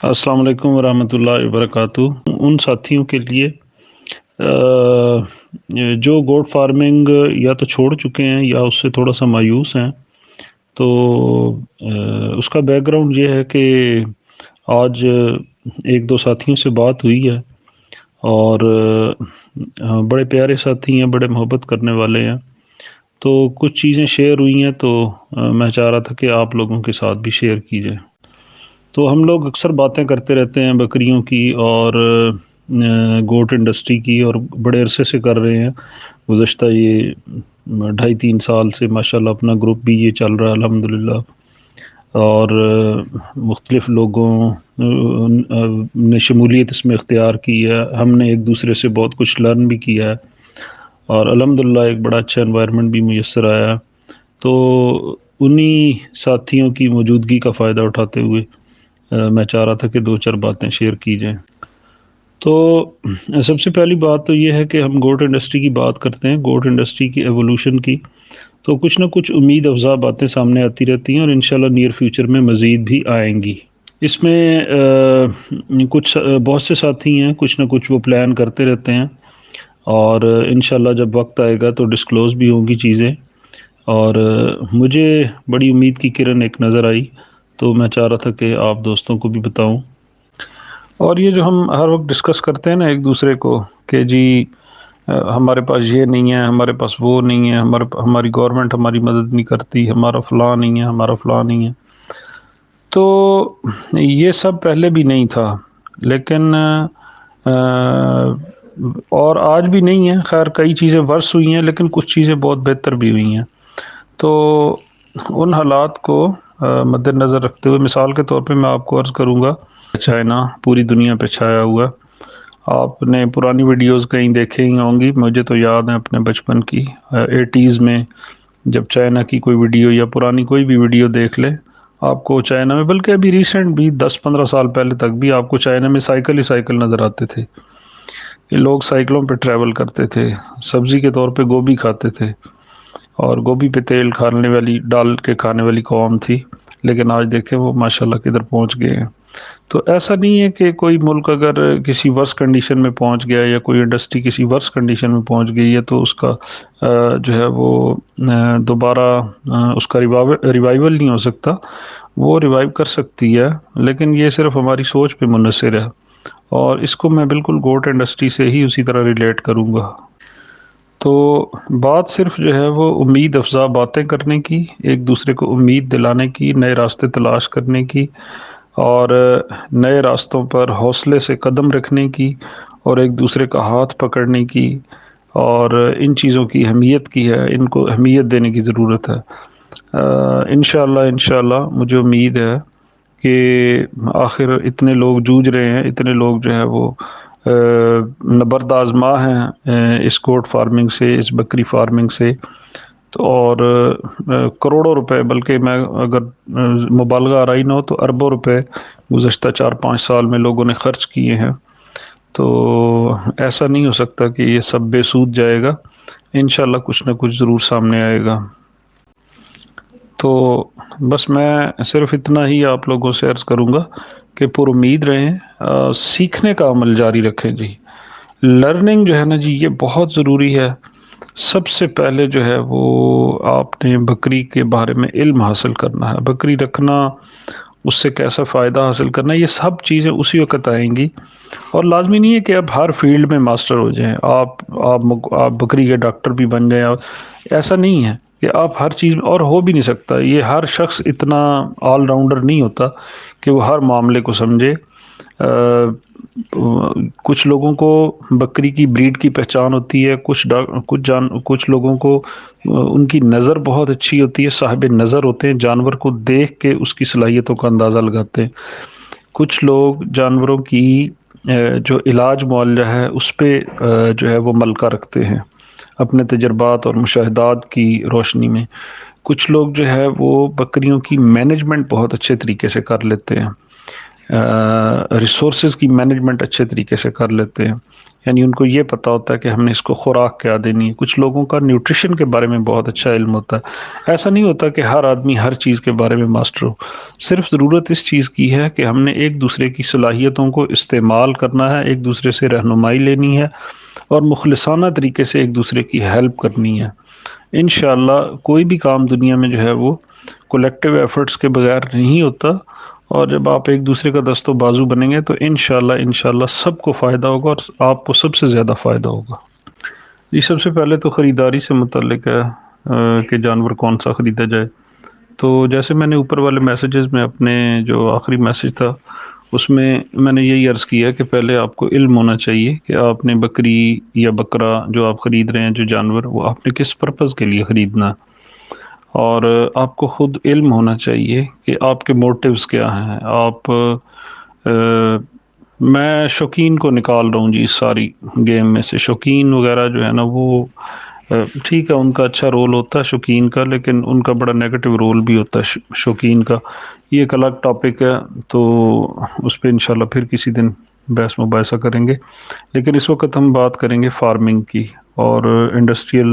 السلام علیکم ورحمۃ اللہ وبرکاتہ۔ ان ساتھیوں کے لیے جو گوٹ فارمنگ یا تو چھوڑ چکے ہیں یا اس سے تھوڑا سا مایوس ہیں، تو اس کا بیک گراؤنڈ یہ ہے کہ آج ایک دو ساتھیوں سے بات ہوئی ہے، اور بڑے پیارے ساتھی ہیں، بڑے محبت کرنے والے ہیں، تو کچھ چیزیں شیئر ہوئی ہیں، تو میں چاہ رہا تھا کہ آپ لوگوں کے ساتھ بھی شیئر کی جائے۔ تو ہم لوگ اکثر باتیں کرتے رہتے ہیں بکریوں کی اور گوٹ انڈسٹری کی، اور بڑے عرصے سے کر رہے ہیں، گزشتہ یہ 2.5-3 سال سے ماشاءاللہ اپنا گروپ بھی یہ چل رہا ہے الحمدللہ، اور مختلف لوگوں نے شمولیت اس میں اختیار کی ہے۔ ہم نے ایک دوسرے سے بہت کچھ لرن بھی کیا ہے، اور الحمدللہ ایک بڑا اچھا انوائرمنٹ بھی میسر آیا ہے۔ تو انہی ساتھیوں کی موجودگی کا فائدہ اٹھاتے ہوئے میں چاہ رہا تھا کہ 2-4 باتیں شیئر کی جائیں۔ تو سب سے پہلی بات تو یہ ہے کہ ہم گوٹ انڈسٹری کی بات کرتے ہیں، گوٹ انڈسٹری کی ایوولوشن کی، تو کچھ نہ کچھ امید افزا باتیں سامنے آتی رہتی ہیں، اور انشاءاللہ نیر فیوچر میں مزید بھی آئیں گی۔ اس میں کچھ بہت سے ساتھی ہیں، کچھ نہ کچھ وہ پلان کرتے رہتے ہیں، اور انشاءاللہ جب وقت آئے گا تو ڈسکلوز بھی ہوں گی چیزیں، اور مجھے بڑی امید کی کرن ایک نظر آئی، تو میں چاہ رہا تھا کہ آپ دوستوں کو بھی بتاؤں۔ اور یہ جو ہم ہر وقت ڈسکس کرتے ہیں نا ایک دوسرے کو کہ جی ہمارے پاس یہ نہیں ہے، ہمارے پاس وہ نہیں ہے، ہماری گورنمنٹ ہماری مدد نہیں کرتی، ہمارا فلاں نہیں ہے، ہمارا فلاں نہیں ہے، تو یہ سب پہلے بھی نہیں تھا، لیکن اور آج بھی نہیں ہے۔ خیر کئی چیزیں ورس ہوئی ہیں، لیکن کچھ چیزیں بہت بہتر بھی ہوئی ہیں۔ تو ان حالات کو مد نظر رکھتے ہوئے مثال کے طور پہ میں آپ کو عرض کروں گا، چائنا پوری دنیا پہ چھایا ہوا۔ آپ نے پرانی ویڈیوز کہیں دیکھے ہی ہوں گی، مجھے تو یاد ہے اپنے بچپن کی 80s میں جب چائنا کی کوئی ویڈیو یا پرانی کوئی بھی ویڈیو دیکھ لے، آپ کو چائنا میں، بلکہ ابھی ریسنٹ بھی 10-15 سال پہلے تک بھی آپ کو چائنا میں سائیکل ہی سائیکل نظر آتے تھے، کہ لوگ سائیکلوں پہ ٹریول کرتے تھے، سبزی کے طور پہ گوبھی کھاتے تھے، اور گوبھی پہ تیل کھانے والی ڈال کے کھانے والی قوم تھی، لیکن آج دیکھیں وہ ماشاءاللہ کدھر پہنچ گئے ہیں۔ تو ایسا نہیں ہے کہ کوئی ملک اگر کسی ورس کنڈیشن میں پہنچ گیا یا کوئی انڈسٹری کسی ورس کنڈیشن میں پہنچ گئی ہے تو اس کا جو ہے وہ دوبارہ اس کا ریوائول نہیں ہو سکتا، وہ ریوائیو کر سکتی ہے، لیکن یہ صرف ہماری سوچ پہ منحصر ہے، اور اس کو میں بالکل گوٹ انڈسٹری سے ہی اسی طرح ریلیٹ کروں گا۔ تو بات صرف جو ہے وہ امید افزا باتیں کرنے کی، ایک دوسرے کو امید دلانے کی، نئے راستے تلاش کرنے کی، اور نئے راستوں پر حوصلے سے قدم رکھنے کی، اور ایک دوسرے کا ہاتھ پکڑنے کی، اور ان چیزوں کی اہمیت کی ہے، ان کو اہمیت دینے کی ضرورت ہے۔ انشاءاللہ مجھے امید ہے کہ آخر اتنے لوگ جوجھ رہے ہیں، اتنے لوگ جو ہے وہ نبرد آزما ہیں اس گوٹ فارمنگ سے، اس بکری فارمنگ سے، تو اور کروڑوں روپے، بلکہ میں اگر مبالغہ آرائی نہ ہو تو اربوں روپے گزشتہ 4-5 سال میں لوگوں نے خرچ کیے ہیں۔ تو ایسا نہیں ہو سکتا کہ یہ سب بے سود جائے گا، انشاءاللہ کچھ نہ کچھ ضرور سامنے آئے گا۔ تو بس میں صرف اتنا ہی آپ لوگوں سے عرض کروں گا کہ پر امید رہیں، سیکھنے کا عمل جاری رکھیں جی۔ لرننگ جو ہے نا جی، یہ بہت ضروری ہے۔ سب سے پہلے جو ہے وہ آپ نے بکری کے بارے میں علم حاصل کرنا ہے، بکری رکھنا، اس سے کیسا فائدہ حاصل کرنا، یہ سب چیزیں اسی وقت آئیں گی۔ اور لازمی نہیں ہے کہ آپ ہر فیلڈ میں ماسٹر ہو جائیں، آپ بکری کے ڈاکٹر بھی بن جائیں، ایسا نہیں ہے کہ آپ ہر چیز، اور ہو بھی نہیں سکتا، یہ ہر شخص اتنا آل راؤنڈر نہیں ہوتا کہ وہ ہر معاملے کو سمجھے۔ کچھ لوگوں کو بکری کی بریڈ کی پہچان ہوتی ہے، کچھ لوگوں کو ان کی نظر بہت اچھی ہوتی ہے، صاحب نظر ہوتے ہیں، جانور کو دیکھ کے اس کی صلاحیتوں کا اندازہ لگاتے ہیں۔ کچھ لوگ جانوروں کی جو علاج معالجہ ہے اس پہ جو ہے وہ ملکہ رکھتے ہیں اپنے تجربات اور مشاہدات کی روشنی میں۔ کچھ لوگ جو ہے وہ بکریوں کی مینجمنٹ بہت اچھے طریقے سے کر لیتے ہیں۔ ریسورسز کی مینجمنٹ اچھے طریقے سے کر لیتے ہیں، یعنی ان کو یہ پتہ ہوتا ہے کہ ہم نے اس کو خوراک کیا دینی ہے۔ کچھ لوگوں کا نیوٹریشن کے بارے میں بہت اچھا علم ہوتا ہے۔ ایسا نہیں ہوتا کہ ہر آدمی ہر چیز کے بارے میں ماسٹر ہو، صرف ضرورت اس چیز کی ہے کہ ہم نے ایک دوسرے کی صلاحیتوں کو استعمال کرنا ہے، ایک دوسرے سے رہنمائی لینی ہے اور مخلصانہ طریقے سے ایک دوسرے کی ہیلپ کرنی ہے۔ انشاءاللہ کوئی بھی کام دنیا میں جو ہے وہ کولیکٹیو ایفرٹس کے بغیر نہیں ہوتا، اور جب آپ ایک دوسرے کا دست و بازو بنیں گے تو انشاءاللہ سب کو فائدہ ہوگا اور آپ کو سب سے زیادہ فائدہ ہوگا۔ جی، سب سے پہلے تو خریداری سے متعلق ہے کہ جانور کون سا خریدا جائے۔ تو جیسے میں نے اوپر والے میسیجز میں اپنے جو آخری میسیج تھا اس میں نے یہی عرض کیا کہ پہلے آپ کو علم ہونا چاہیے کہ آپ نے بکری یا بکرا جو آپ خرید رہے ہیں، جو جانور، وہ آپ نے کس پرپز کے لیے خریدنا ہے، اور آپ کو خود علم ہونا چاہیے کہ آپ کے موٹیوز کیا ہیں۔ میں شوقین کو نکال رہا ہوں جی اس ساری گیم میں سے۔ شوقین وغیرہ جو ہے نا وہ ٹھیک ہے، ان کا اچھا رول ہوتا ہے شوقین کا، لیکن ان کا بڑا نیگیٹو رول بھی ہوتا ہے شوقین کا۔ یہ ایک الگ ٹاپک ہے، تو اس پہ انشاءاللہ پھر کسی دن بحث مباحثہ کریں گے۔ لیکن اس وقت ہم بات کریں گے فارمنگ کی، اور انڈسٹریل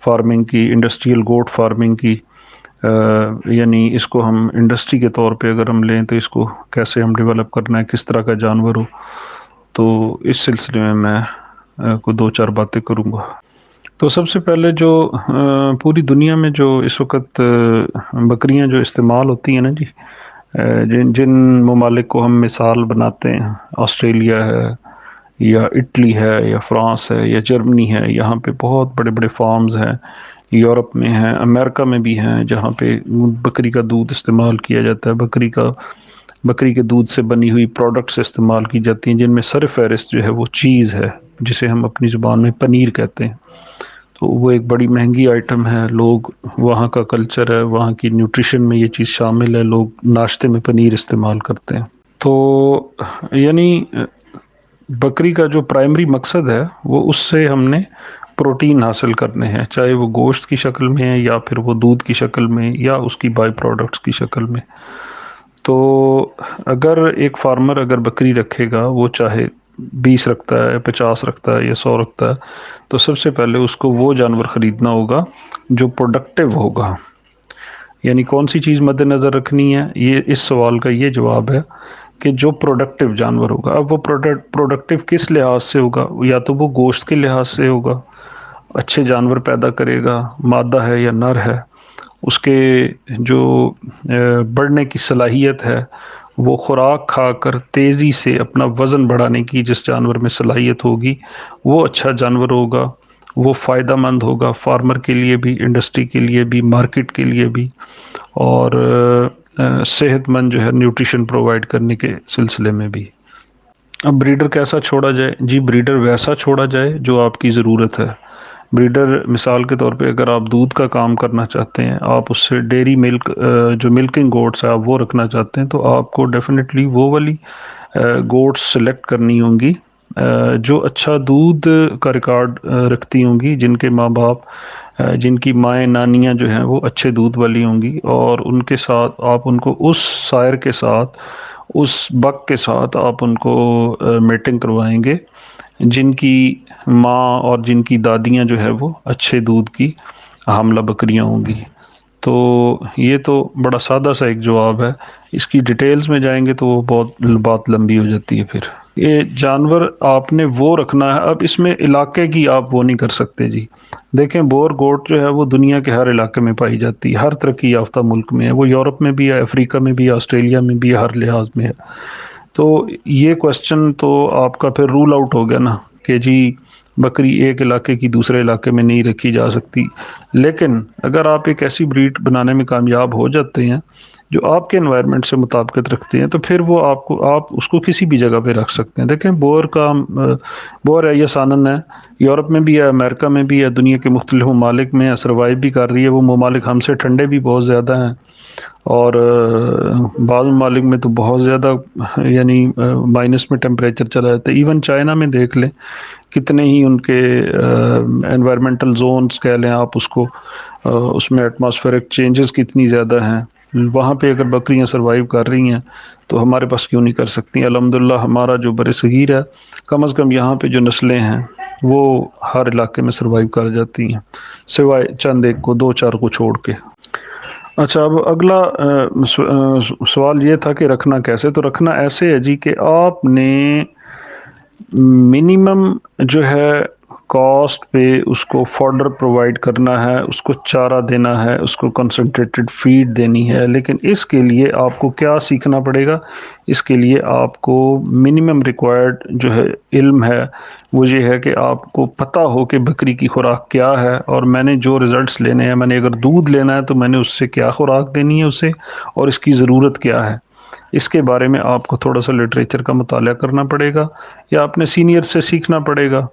فارمنگ کی، انڈسٹریل گوٹ فارمنگ کی۔ یعنی اس کو ہم انڈسٹری کے طور پہ اگر ہم لیں تو اس کو کیسے ہم ڈیولپ کرنا ہے، کس طرح کا جانور ہو، تو اس سلسلے میں کوئی دو چار باتیں کروں گا۔ تو سب سے پہلے جو پوری دنیا میں جو اس وقت بکریاں جو استعمال ہوتی ہیں نا جی، جن ممالک کو ہم مثال بناتے ہیں، آسٹریلیا ہے یا اٹلی ہے یا فرانس ہے یا جرمنی ہے، یہاں پہ بہت بڑے بڑے فارمز ہیں، یورپ میں ہیں، امریکہ میں بھی ہیں، جہاں پہ بکری کا دودھ استعمال کیا جاتا ہے، بکری کے دودھ سے بنی ہوئی پروڈکٹس استعمال کی جاتی ہیں، جن میں سر فہرست جو ہے وہ چیز ہے، جسے ہم اپنی زبان میں پنیر کہتے ہیں۔ تو وہ ایک بڑی مہنگی آئٹم ہے، لوگ، وہاں کا کلچر ہے، وہاں کی نیوٹریشن میں یہ چیز شامل ہے، لوگ ناشتے میں پنیر استعمال کرتے ہیں۔ تو یعنی بکری کا جو پرائمری مقصد ہے وہ اس سے ہم نے پروٹین حاصل کرنے ہیں، چاہے وہ گوشت کی شکل میں ہے یا پھر وہ دودھ کی شکل میں یا اس کی بائی پروڈکٹس کی شکل میں۔ تو اگر ایک فارمر اگر بکری رکھے گا، وہ چاہے 20 رکھتا ہے، 50 رکھتا ہے یا 100 رکھتا ہے، تو سب سے پہلے اس کو وہ جانور خریدنا ہوگا جو پروڈکٹیو ہوگا۔ یعنی کون سی چیز مد نظر رکھنی ہے، یہ اس سوال کا یہ جواب ہے کہ جو پروڈکٹیو جانور ہوگا۔ اب وہ پروڈکٹیو کس لحاظ سے ہوگا؟ یا تو وہ گوشت کے لحاظ سے ہوگا، اچھے جانور پیدا کرے گا، مادہ ہے یا نر ہے، اس کے جو بڑھنے کی صلاحیت ہے، وہ خوراک کھا کر تیزی سے اپنا وزن بڑھانے کی جس جانور میں صلاحیت ہوگی، وہ اچھا جانور ہوگا، وہ فائدہ مند ہوگا، فارمر کے لیے بھی، انڈسٹری کے لیے بھی، مارکیٹ کے لیے بھی، اور صحت مند جو ہے نیوٹریشن پرووائڈ کرنے کے سلسلے میں بھی۔ اب بریڈر کیسا چھوڑا جائے؟ جی، بریڈر ویسا چھوڑا جائے جو آپ کی ضرورت ہے۔ بریڈر مثال کے طور پہ اگر آپ دودھ کا کام کرنا چاہتے ہیں، آپ اس سے ڈیری ملک، جو ملکنگ گوٹس ہے آپ وہ رکھنا چاہتے ہیں، تو آپ کو ڈیفینیٹلی وہ والی گوٹس سلیکٹ کرنی ہوں گی جو اچھا دودھ کا ریکارڈ رکھتی ہوں گی، جن کے ماں باپ، جن کی مائیں نانیاں جو ہیں وہ اچھے دودھ والی ہوں گی، اور ان کے ساتھ آپ ان کو اس سائر کے ساتھ، اس بک کے ساتھ آپ ان کو میٹنگ کروائیں گے، جن کی ماں اور جن کی دادیاں جو ہے وہ اچھے دودھ کی حاملہ بکریاں ہوں گی۔ تو یہ تو بڑا سادہ سا ایک جواب ہے، اس کی ڈیٹیلز میں جائیں گے تو وہ بات لمبی ہو جاتی ہے۔ پھر یہ جانور آپ نے وہ رکھنا ہے۔ اب اس میں علاقے کی آپ وہ نہیں کر سکتے جی۔ دیکھیں، بور گوٹ جو ہے وہ دنیا کے ہر علاقے میں پائی جاتی ہے، ہر ترقی یافتہ ملک میں ہے، وہ یورپ میں بھی ہے، افریقہ میں بھی ہے، آسٹریلیا میں بھی ہے، ہر لحاظ میں ہے۔ تو یہ کوشچن تو آپ کا پھر رول آؤٹ ہو گیا نا کہ جی بکری ایک علاقے کی دوسرے علاقے میں نہیں رکھی جا سکتی۔ لیکن اگر آپ ایک ایسی بریڈ بنانے میں کامیاب ہو جاتے ہیں جو آپ کے انوائرمنٹ سے مطابقت رکھتے ہیں، تو پھر وہ آپ اس کو کسی بھی جگہ پہ رکھ سکتے ہیں۔ دیکھیں، بور ہے یا سانن ہے، یورپ میں بھی ہے، امریکہ میں بھی ہے، دنیا کے مختلف ممالک میں سروائیو بھی کر رہی ہے۔ وہ ممالک ہم سے ٹھنڈے بھی بہت زیادہ ہیں، اور بعض ممالک میں تو بہت زیادہ، یعنی مائنس میں ٹیمپریچر چلا جاتا ہے۔ ایون چائنا میں دیکھ لیں، کتنے ہی ان کے انوائرمنٹل زونز کہہ لیں آپ اس کو، اس میں ایٹماسفیرک چینجز کتنی زیادہ ہیں۔ وہاں پہ اگر بکریاں سروائیو کر رہی ہیں تو ہمارے پاس کیوں نہیں کر سکتی؟ الحمدللہ ہمارا جو بر صغیر ہے، کم از کم یہاں پہ جو نسلیں ہیں وہ ہر علاقے میں سروائیو کر جاتی ہیں، سوائے چند ایک کو، دو چار کو چھوڑ کے۔ اچھا، اب اگلا سوال یہ تھا کہ رکھنا کیسے؟ تو رکھنا ایسے ہے جی کہ آپ نے منیمم جو ہے کاسٹ پہ اس کو فوڈر پرووائڈ کرنا ہے، اس کو چارہ دینا ہے، اس کو کنسنٹریٹڈ فیڈ دینی ہے، لیکن اس کے لیے آپ کو کیا سیکھنا پڑے گا؟ اس کے لیے آپ کو منیمم ریکوائرڈ جو ہے علم ہے وہ یہ ہے کہ آپ کو پتہ ہو کہ بکری کی خوراک کیا ہے، اور میں نے جو ریزلٹس لینے ہیں، میں نے اگر دودھ لینا ہے تو میں نے اس سے کیا خوراک دینی ہے اسے، اور اس کی ضرورت کیا ہے، اس کے بارے میں آپ کو تھوڑا سا لٹریچر کا مطالعہ کرنا پڑے گا، یا اپنے سینئر سے سیکھنا پڑے گا،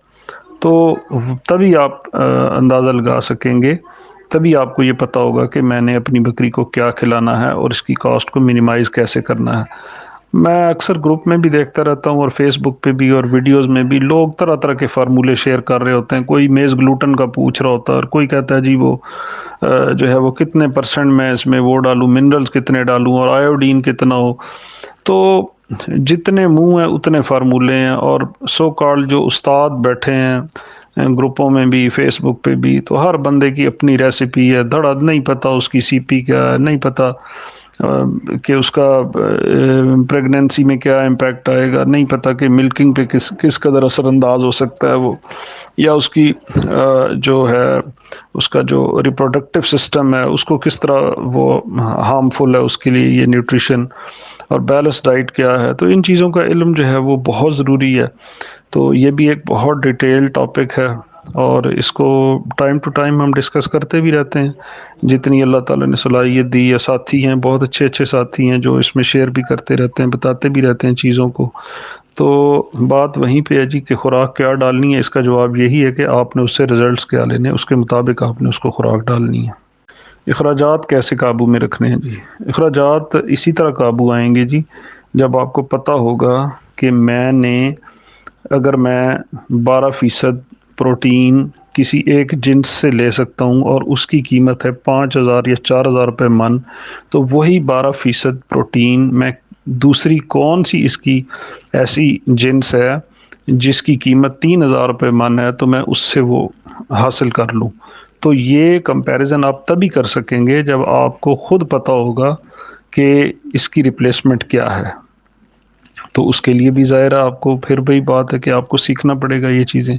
تو تبھی آپ اندازہ لگا سکیں گے، تبھی آپ کو یہ پتہ ہوگا کہ میں نے اپنی بکری کو کیا کھلانا ہے اور اس کی کاسٹ کو منیمائز کیسے کرنا ہے۔ میں اکثر گروپ میں بھی دیکھتا رہتا ہوں، اور فیس بک پہ بھی اور ویڈیوز میں بھی لوگ طرح طرح کے فارمولے شیئر کر رہے ہوتے ہیں، کوئی میز گلوٹن کا پوچھ رہا ہوتا ہے، اور کوئی کہتا ہے جی وہ جو ہے وہ کتنے پرسنٹ میں اس میں وہ ڈالوں، منرلز کتنے ڈالوں، اور آیوڈین کتنا ہو۔ تو جتنے منہ ہیں اتنے فارمولے ہیں، اور سو کال جو استاد بیٹھے ہیں گروپوں میں بھی، فیس بک پہ بھی، تو ہر بندے کی اپنی ریسیپی ہے، دھڑا نہیں پتہ اس کی سی پی کیا ہے، نہیں پتہ کہ اس کا پریگننسی میں کیا امپیکٹ آئے گا، نہیں پتہ کہ ملکنگ پہ کس قدر اثر انداز ہو سکتا ہے وہ، یا اس کی جو ہے اس کا جو ریپروڈکٹیو سسٹم ہے اس کو کس طرح وہ ہارمفل ہے اس کے لیے یہ نیوٹریشن، اور بیلنس ڈائٹ کیا ہے۔ تو ان چیزوں کا علم جو ہے وہ بہت ضروری ہے، تو یہ بھی ایک بہت ڈیٹیل ٹاپک ہے، اور اس کو ٹائم ٹو ٹائم ہم ڈسکس کرتے بھی رہتے ہیں، جتنی اللہ تعالیٰ نے صلاحیت دی ہے۔ ساتھی ہیں، بہت اچھے اچھے ساتھی ہیں جو اس میں شیئر بھی کرتے رہتے ہیں، بتاتے بھی رہتے ہیں چیزوں کو۔ تو بات وہیں پہ ہے جی کہ خوراک کیا ڈالنی ہے، اس کا جواب یہی ہے کہ آپ نے اس سے ریزلٹس کیا لینے، اس کے مطابق آپ نے اس کو خوراک ڈالنی ہے۔ اخراجات کیسے قابو میں رکھنے ہیں جی؟ اخراجات اسی طرح قابو آئیں گے جی جب آپ کو پتہ ہوگا کہ میں نے، اگر میں 12% پروٹین کسی ایک جنس سے لے سکتا ہوں اور اس کی قیمت ہے 5,000 یا 4,000 روپے من، تو وہی 12% پروٹین میں دوسری کون سی اس کی ایسی جنس ہے جس کی قیمت 3,000 روپے من ہے، تو میں اس سے وہ حاصل کر لوں۔ تو یہ کمپیریزن آپ تبھی کر سکیں گے جب آپ کو خود پتہ ہوگا کہ اس کی ریپلیسمنٹ کیا ہے۔ تو اس کے لیے بھی ظاہر ہے آپ کو پھر وہی بات ہے کہ آپ کو سیکھنا پڑے گا یہ چیزیں،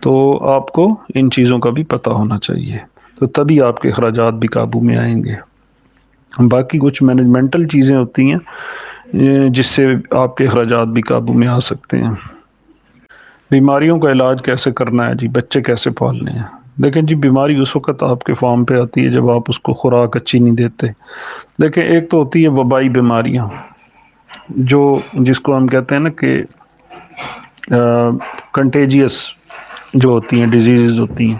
تو آپ کو ان چیزوں کا بھی پتہ ہونا چاہیے، تو تبھی آپ کے اخراجات بھی قابو میں آئیں گے۔ باقی کچھ مینجمنٹل چیزیں ہوتی ہیں جس سے آپ کے اخراجات بھی قابو میں آ سکتے ہیں۔ بیماریوں کا علاج کیسے کرنا ہے جی؟ بچے کیسے پالنے ہیں؟ دیکھیں جی، بیماری اس وقت آپ کے فارم پہ آتی ہے جب آپ اس کو خوراک اچھی نہیں دیتے۔ دیکھیں، ایک تو ہوتی ہے وبائی بیماریاں، جس کو ہم کہتے ہیں نا کہ کنٹیجیس جو ہوتی ہیں، ڈیزیزز ہوتی ہیں،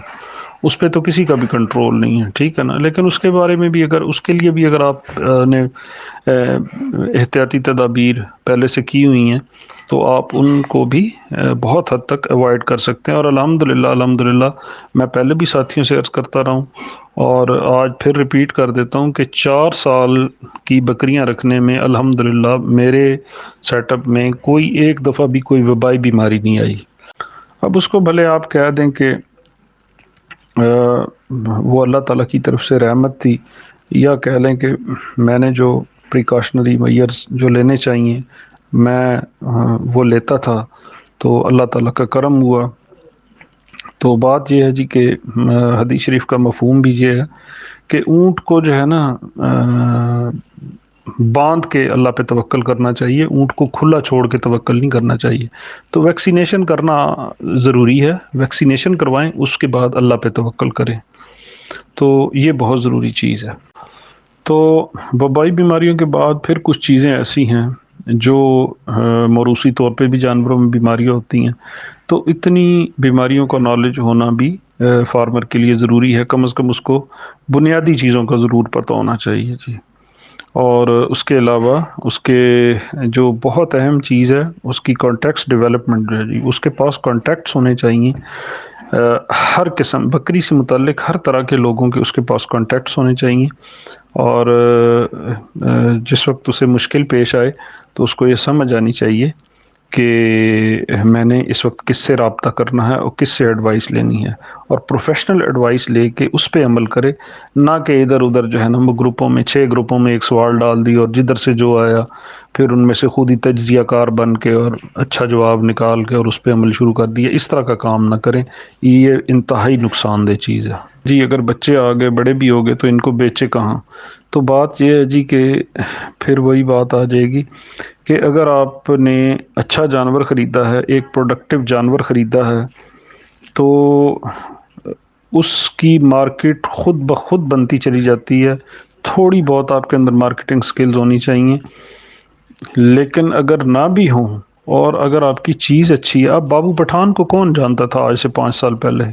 اس پہ تو کسی کا بھی کنٹرول نہیں ہے، ٹھیک ہے نا؟ لیکن اس کے بارے میں بھی اس کے لیے بھی اگر آپ نے احتیاطی تدابیر پہلے سے کی ہوئی ہیں تو آپ ان کو بھی بہت حد تک اوائڈ کر سکتے ہیں۔ اور الحمدللہ میں پہلے بھی ساتھیوں سے عرض کرتا رہا ہوں، اور آج پھر ریپیٹ کر دیتا ہوں کہ 4 سال کی بکریاں رکھنے میں الحمدللہ میرے سیٹ اپ میں کوئی ایک دفعہ بھی کوئی وبائی بیماری نہیں آئی۔ اب اس کو بھلے آپ کہہ دیں کہ وہ اللہ تعالیٰ کی طرف سے رحمت تھی، یا کہہ لیں کہ میں نے جو پریکاشنری میئرز جو لینے چاہیے میں وہ لیتا تھا، تو اللہ تعالیٰ کا کرم ہوا۔ تو بات یہ ہے جی کہ حدیث شریف کا مفہوم بھی یہ ہے کہ اونٹ کو جو ہے نا باندھ کے اللہ پہ توکل کرنا چاہیے، اونٹ کو کھلا چھوڑ کے توکل نہیں کرنا چاہیے۔ تو ویکسینیشن کرنا ضروری ہے، ویکسینیشن کروائیں، اس کے بعد اللہ پہ توکل کریں، تو یہ بہت ضروری چیز ہے۔ تو وبائی بیماریوں کے بعد پھر کچھ چیزیں ایسی ہیں جو موروثی طور پہ بھی جانوروں میں بیماریاں ہوتی ہیں، تو اتنی بیماریوں کا نالج ہونا بھی فارمر کے لیے ضروری ہے، کم از کم اس کو بنیادی چیزوں کا ضرور پتہ ہونا چاہیے جی۔ اور اس کے علاوہ اس کے جو بہت اہم چیز ہے اس کی کانٹیکٹس ڈیولپمنٹ جو ہے جی، اس کے پاس کانٹیکٹس ہونے چاہیے ہر قسم بکری سے متعلق ہر طرح کے لوگوں کے اس کے پاس کانٹیکٹس ہونے چاہیے، اور جس وقت اسے مشکل پیش آئے تو اس کو یہ سمجھ آنی چاہیے کہ میں نے اس وقت کس سے رابطہ کرنا ہے اور کس سے ایڈوائس لینی ہے، اور پروفیشنل ایڈوائس لے کے اس پہ عمل کرے، نہ کہ ادھر ادھر جو ہے نا وہ گروپوں میں 6 گروپوں میں ایک سوال ڈال دی اور جدھر سے جو آیا پھر ان میں سے خود ہی تجزیہ کار بن کے اور اچھا جواب نکال کے اور اس پہ عمل شروع کر دیا۔ اس طرح کا کام نہ کریں، یہ انتہائی نقصان دہ چیز ہے جی۔ اگر بچے آگے بڑے بھی ہو گئے تو ان کو بیچے کہاں؟ تو بات یہ ہے جی کہ پھر وہی بات آ جائے گی کہ اگر آپ نے اچھا جانور خریدا ہے، ایک پروڈکٹیو جانور خریدا ہے، تو اس کی مارکیٹ خود بخود بنتی چلی جاتی ہے۔ تھوڑی بہت آپ کے اندر مارکیٹنگ سکلز ہونی چاہیے، لیکن اگر نہ بھی ہوں اور اگر آپ کی چیز اچھی ہے، اب بابو پٹھان کو کون جانتا تھا آج سے 5 سال پہلے؟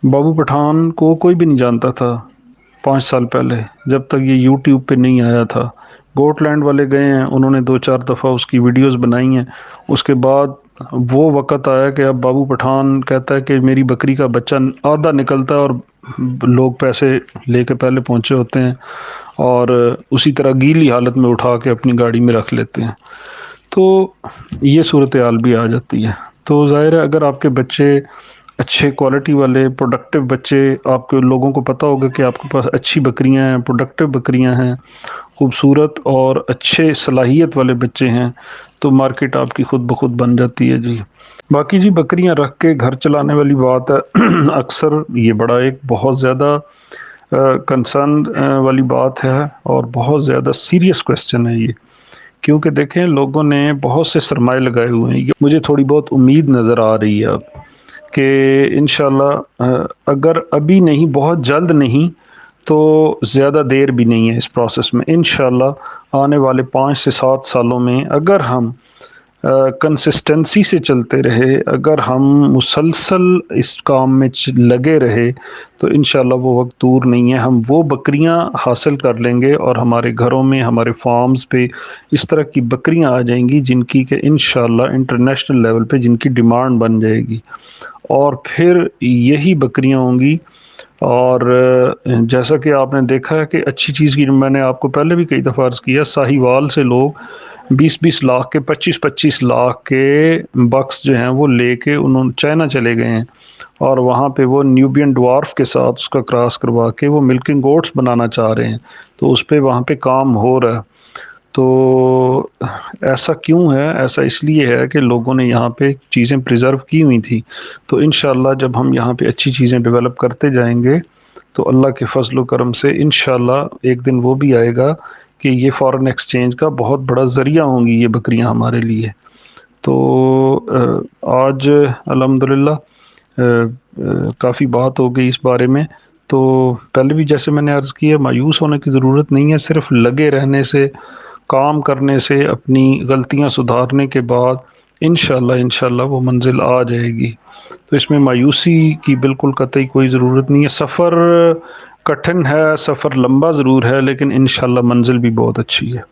بابو پٹھان کو کوئی بھی نہیں جانتا تھا 5 سال پہلے، جب تک یہ یوٹیوب پہ نہیں آیا تھا۔ گوٹ لینڈ والے گئے ہیں، انہوں نے 2 4 دفعہ اس کی ویڈیوز بنائی ہیں، اس کے بعد وہ وقت آیا کہ اب بابو پٹھان کہتا ہے کہ میری بکری کا بچہ آدھا نکلتا ہے اور لوگ پیسے لے کے پہلے پہنچے ہوتے ہیں اور اسی طرح گیلی حالت میں اٹھا کے اپنی گاڑی میں رکھ لیتے ہیں، تو یہ صورتحال بھی آ جاتی ہے۔ تو ظاہر ہے اگر آپ کے بچے اچھے کوالٹی والے پروڈکٹیو بچے، آپ کے لوگوں کو پتہ ہوگا کہ آپ کے پاس اچھی بکریاں ہیں، پروڈکٹیو بکریاں ہیں، خوبصورت اور اچھے صلاحیت والے بچے ہیں، تو مارکیٹ آپ کی خود بخود بن جاتی ہے جی۔ باقی جی بکریاں رکھ کے گھر چلانے والی بات ہے، اکثر یہ بڑا ایک بہت زیادہ کنسرن والی بات ہے اور بہت زیادہ سیریس کویسچن ہے یہ، کیونکہ دیکھیں لوگوں نے بہت سے سرمائے لگائے ہوئے ہیں۔ مجھے تھوڑی بہت امید نظر آ رہی ہے اب کہ انشاءاللہ اگر ابھی نہیں بہت جلد نہیں تو زیادہ دیر بھی نہیں ہے اس پروسیس میں، انشاءاللہ آنے والے 5 سے 7 سالوں میں اگر ہم کنسسٹنسی سے چلتے رہے، اگر ہم مسلسل اس کام میں لگے رہے، تو انشاءاللہ وہ وقت دور نہیں ہے، ہم وہ بکریاں حاصل کر لیں گے اور ہمارے گھروں میں، ہمارے فارمز پہ اس طرح کی بکریاں آ جائیں گی جن کی کہ انشاءاللہ انٹرنیشنل لیول پہ جن کی ڈیمانڈ بن جائے گی، اور پھر یہی بکریاں ہوں گی۔ اور جیسا کہ آپ نے دیکھا ہے کہ اچھی چیز کی، میں نے آپ کو پہلے بھی کئی دفعہ عرض کیا، ساہی وال سے لوگ 20 20 لاکھ کے 25 25 لاکھ کے بکس جو ہیں وہ لے کے انہوں چائنا چلے گئے ہیں، اور وہاں پہ وہ نیوبین ڈوارف کے ساتھ اس کا کراس کروا کے وہ ملکنگ گوٹس بنانا چاہ رہے ہیں، تو اس پہ وہاں پہ کام ہو رہا ہے۔ تو ایسا کیوں ہے؟ ایسا اس لیے ہے کہ لوگوں نے یہاں پہ چیزیں پریزرو کی ہوئی تھی، تو انشاءاللہ جب ہم یہاں پہ اچھی چیزیں ڈیولپ کرتے جائیں گے تو اللہ کے فضل و کرم سے انشاءاللہ ایک دن وہ بھی آئے گا کہ یہ فارن ایکسچینج کا بہت بڑا ذریعہ ہوں گی یہ بکریاں ہمارے لیے۔ تو آج الحمدللہ کافی بات ہو گئی اس بارے میں، تو پہلے بھی جیسے میں نے عرض کیا مایوس ہونے کی ضرورت نہیں ہے، صرف لگے رہنے سے، کام کرنے سے، اپنی غلطیاں سدھارنے کے بعد انشاءاللہ وہ منزل آ جائے گی، تو اس میں مایوسی کی بالکل قطعی کوئی ضرورت نہیں ہے۔ سفر کٹھن ہے، سفر لمبا ضرور ہے، لیکن انشاءاللہ منزل بھی بہت اچھی ہے۔